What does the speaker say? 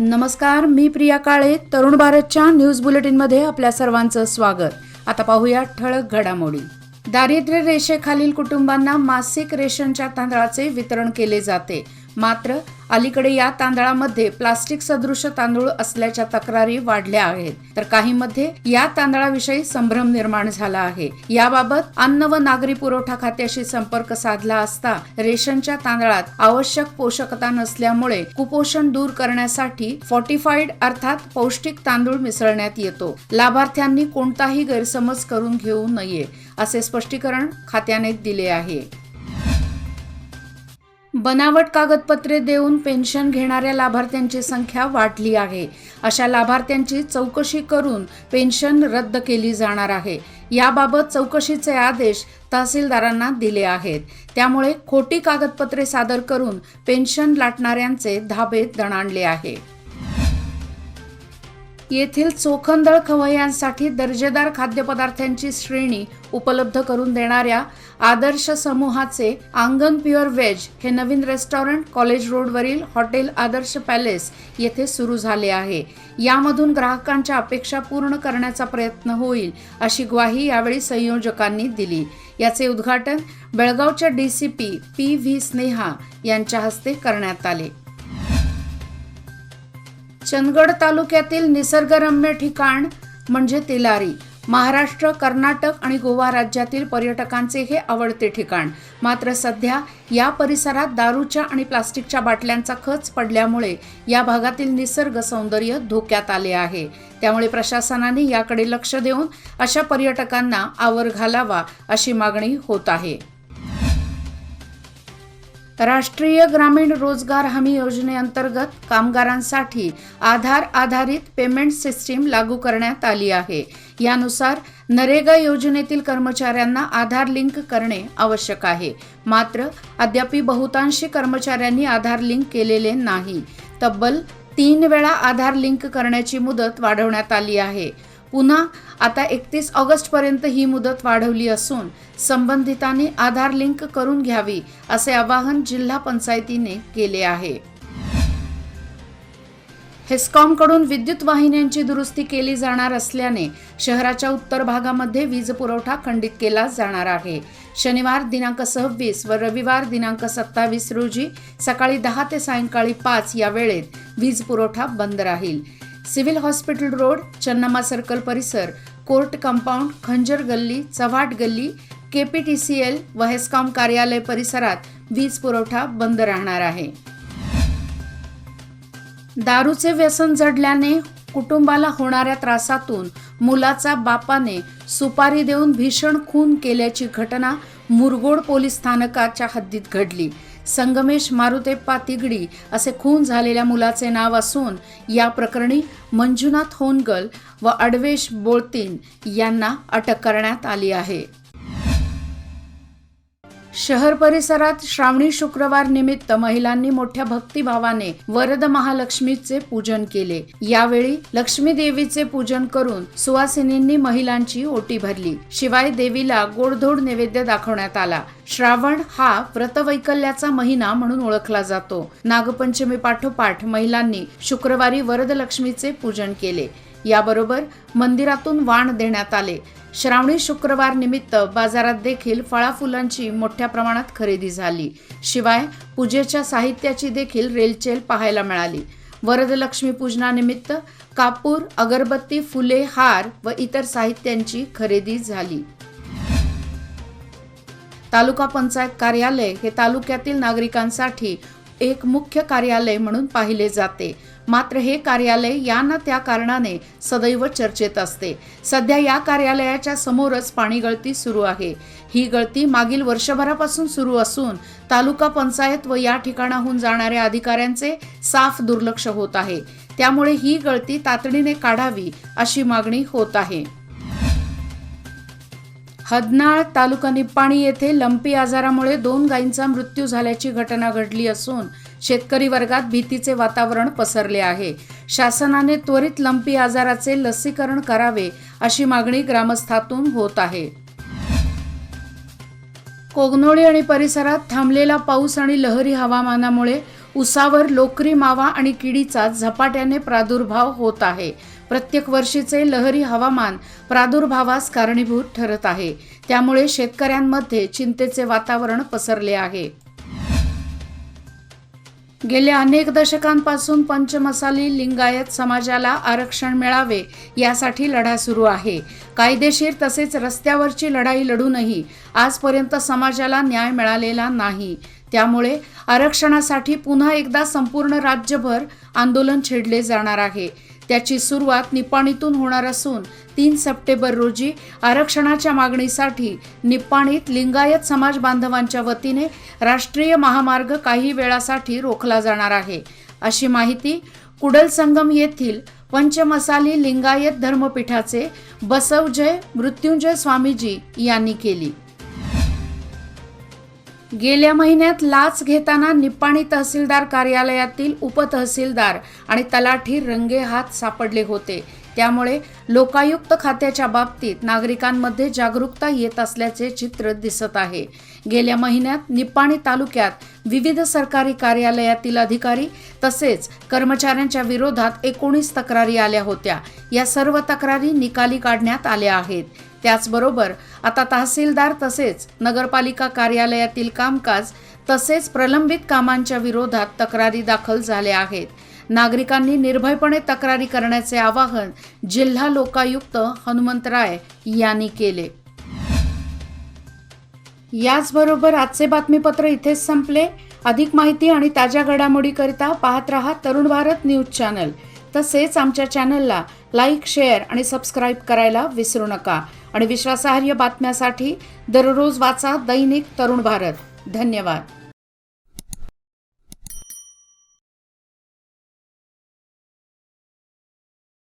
नमस्कार, मी प्रिया काळे. तरुण भारतच्या न्यूज बुलेटिनमध्ये आपल्या सर्वांचं स्वागत. आता पाहूया ठळक घडामोडी. दारिद्र्य रेषेखालील कुटुंबांना मासिक रेशनच्या तांदळाचे वितरण केले जाते. मात्र अलीकडे या तांदळामध्ये प्लास्टिक सदृश तांदूळ असल्याच्या तक्रारी वाढल्या आहेत, तर काहींमध्ये या तांदळाविषयी संभ्रम निर्माण झाला आहे. याबाबत अन्न व नागरी पुरवठा खात्याशी संपर्क साधला असता रेशनच्या तांदळात आवश्यक पोषकता नसल्यामुळे कुपोषण दूर करण्यासाठी फोर्टिफाईड अर्थात पौष्टिक तांदूळ मिसळण्यात येतो. लाभार्थ्यांनी कोणताही गैरसमज करून घेऊ नये, असे स्पष्टीकरण खात्याने दिले आहे. बनावट कागदपत्रे देऊन पेन्शन घेणाऱ्या लाभार्थ्यांची संख्या वाढली आहे. अशा लाभार्थ्यांची चौकशी करून पेन्शन रद्द केली जाणार आहे. याबाबत चौकशीचे आदेश तहसीलदारांना दिले आहेत. त्यामुळे खोटी कागदपत्रे सादर करून पेन्शन लाटणाऱ्यांचे धाबे दणाणले आहे. येथील चोखंदळ खवय्यांसाठी दर्जेदार खाद्यपदार्थांची श्रेणी उपलब्ध करून देणाऱ्या आदर्श समूहाचे आंगण प्युअर व्हेज हे नवीन रेस्टॉरंट कॉलेज रोडवरील हॉटेल आदर्श पॅलेस येथे सुरू झाले आहे. यामधून ग्राहकांच्या अपेक्षा पूर्ण करण्याचा प्रयत्न होईल, अशी ग्वाही यावेळी संयोजकांनी दिली. याचे उद्घाटन बेळगावच्या DCP PV स्नेहा यांच्या हस्ते करण्यात आले. चंदगड तालुक्यातील निसर्गरम्य ठिकाण म्हणजे तेलारी. महाराष्ट्र, कर्नाटक आणि गोवा राज्यातील पर्यटकांचे हे आवडते ठिकाण. मात्र सध्या या परिसरात दारूच्या आणि प्लास्टिकच्या बाटल्यांचा खच पडल्यामुळे या भागातील निसर्ग सौंदर्य धोक्यात आले आहे. त्यामुळे प्रशासनाने याकडे लक्ष देऊन अशा पर्यटकांना आवर घालावा, अशी मागणी होत आहे. राष्ट्रीय ग्रामीण रोजगार हमी योजनेअंतर्गत कामगारांसाठी आधार आधारित पेमेंट सिस्टीम लागू करण्यात आली आहे. यानुसार नरेगा योजनेतील कर्मचाऱ्यांना आधार लिंक करणे आवश्यक आहे. मात्र अद्याप बहुतांशी कर्मचाऱ्यांनी आधार लिंक केलेले नाही. तब्बल 3 वेळा आधार लिंक करण्याची मुदत वाढवण्यात आली आहे. पुन्हा आता 31 ऑगस्ट पर्यंत ही मुदत वाढवली असून संबंधितांनी आधार लिंक करून घ्यावी, असे आवाहन जिल्हा पंचायतीने केले आहे. हेस्कॉम कडून विद्युत वाहिन्यांची दुरुस्ती केली जाणार असल्याने शहराच्या उत्तर भागामध्ये वीज पुरवठा खंडित केला जाणार आहे. शनिवार दिनांक 26 व रविवार दिनांक 27 रोजी सकाळी 10 ते सायंकाळी 5 या वेळेत वीज पुरवठा बंद राहील. Civil hospital road, Channamma circle परिसर, कोर्ट कंपाऊंड, खंजर गल्ली, चव्हाट गल्ली, KPTCL व हेस्कॉम कार्यालय परिसरात वीज पुरवठा बंद राहणार आहे. दारूचे व्यसन जडल्याने कुटुंबाला होणाऱ्या त्रासातून मुलाचा बापाने सुपारी देऊन भीषण खून केल्याची घटना मुरगोड पोलीस स्थानकाच्या हद्दीत घडली. संगमेश मारुतेप्पा तिगडी असे खून झालेल्या मुलाचे नाव असून या प्रकरणी मंजुनाथ होनगल व अडवेश बोळतीन यांना अटक करण्यात आली आहे. शहर परिसरात श्रावणी शुक्रवार निमित्त महिलांनी मोठ्या भक्तिभावाने वरद महालक्ष्मीचे पूजन केले. यावेळी लक्ष्मी देवीचे पूजन करून सुवासिनींनी महिलांची ओटी भरली. शिवाय देवीला गोडधोड नैवेद्य दाखवण्यात आला. श्रावण हा व्रतवैकल्याचा महिना म्हणून ओळखला जातो. नागपंचमी पाठोपाठ महिलांनी शुक्रवारी वरद लक्ष्मीचे पूजन केले. याबरोबर मंदिरातून वाण देण्यात आले. श्रावणी शुक्रवार निमित्त बाजारात देखील फळाफुलांची मोठ्या प्रमाणात खरेदी झाली. शिवाय पूजेच्या साहित्याची देखील रेलचेल पाहायला मिळाली. वरदलक्ष्मी पूजनानिमित्त कापूर, अगरबत्ती, फुले, हार व इतर साहित्यांची खरेदी झाली. तालुका पंचायत कार्यालय हे तालुक्यातील नागरिकांसाठी एक मुख्य कार्यालय म्हणून पाहिले जाते. मात्र हे कार्यालय या ना त्या कारणाने सदैव चर्चेत असते. सध्या या कार्यालयाच्या समोरच पाणी गळती सुरू आहे. ही गळती मागील वर्षभरापासून सुरू असून तालुका पंचायत व या ठिकाणाहून जाणाऱ्या अधिकाऱ्यांचे साफ दुर्लक्ष होत आहे. त्यामुळे ही गळती तातडीने काढावी, अशी मागणी होत आहे. हदनाळ तालुका निप्पाणी येथे लंपी आजारामुळे 2 गायींचा मृत्यू झाल्याची घटना घडली असून शेतकरी वर्गात भीतीचे वातावरण पसरले आहे. शासनाने त्वरित लंपी आजाराचे लसीकरण करावे, अशी मागणी ग्रामस्थातून होत आहे. कोगनोळी आणि परिसरात थांबलेला पाऊस आणि लहरी हवामानामुळे ऊसावर लोकरी मावा आणि किडीचा झपाट्याने प्रादुर्भाव होत आहे. प्रत्येक वर्षीचे लहरी हवामान प्रादुर्भावास कारणीभूत ठरत आहे. त्यामुळे शेतकऱ्यांमध्ये चिंतेचे वातावरण पसरले आहे. गेल्या अनेक दशकांपासून पंचमसाली लिंगायत समाजाला आरक्षण मिळावे यासाठी लढा सुरू आहे. कायदेशीर तसेच रस्त्यावरची लढाई लढूनही आजपर्यंत समाजाला न्याय मिळालेला नाही. त्यामुळे आरक्षणासाठी पुन्हा एकदा संपूर्ण राज्यभर आंदोलन छेडले जाणार आहे. त्याची सुरुवात निपाणीतून होणार असून 3 सप्टेंबर रोजी आरक्षणाच्या मागणीसाठी निपाणीत लिंगायत समाज बांधवांच्या वतीने राष्ट्रीय महामार्ग काही वेळासाठी रोखला जाणार आहे, अशी माहिती कुडलसंगम येथील पंचमसाली लिंगायत धर्मपीठाचे बसवजय मृत्युंजय स्वामीजी यांनी केली. गेल्या महिन्यात लाच घेताना निपाणी तहसीलदार कार्यालयातील उपतहसीलदार आणि तलाठी रंगेहात सापडले होते. त्यामुळे लोकायुक्त खात्याच्या बाबतीत नागरिकांमध्ये जागरूकता येत असल्याचे चित्र दिसत आहे. गेल्या महिन्यात निपाणी तालुक्यात विविध सरकारी कार्यालयातील अधिकारी तसेच कर्मचाऱ्यांच्या विरोधात 19 तक्रारी आल्या होत्या. या सर्व तक्रारी निकाली काढण्यात आल्या आहेत. त्याचबरोबर आता तहसीलदार तसेच नगरपालिका कार्यालयातील कामकाज तसेच प्रलंबित कामांच्या विरोधात तक्रारी दाखल झाल्या आहेत. नागरिकांनी निर्भयपणे तक्रारी करण्याचे आवाहन जिल्हा लोकायुक्त हनुमंतराय यांनी केले. याचबरोबर आजचे बातमीपत्र इथेच संपले. अधिक माहिती आणि ताज्या घडामोडीकरिता पाहत रहा तरुण भारत न्यूज चॅनल. तसेच आमच्या चॅनलला लाईक, शेअर आणि सबस्क्राईब करायला विसरू नका. आणि विश्वासार्ह बातम्यासाठी दररोज वाचा दैनिक तरुण भारत. धन्यवाद.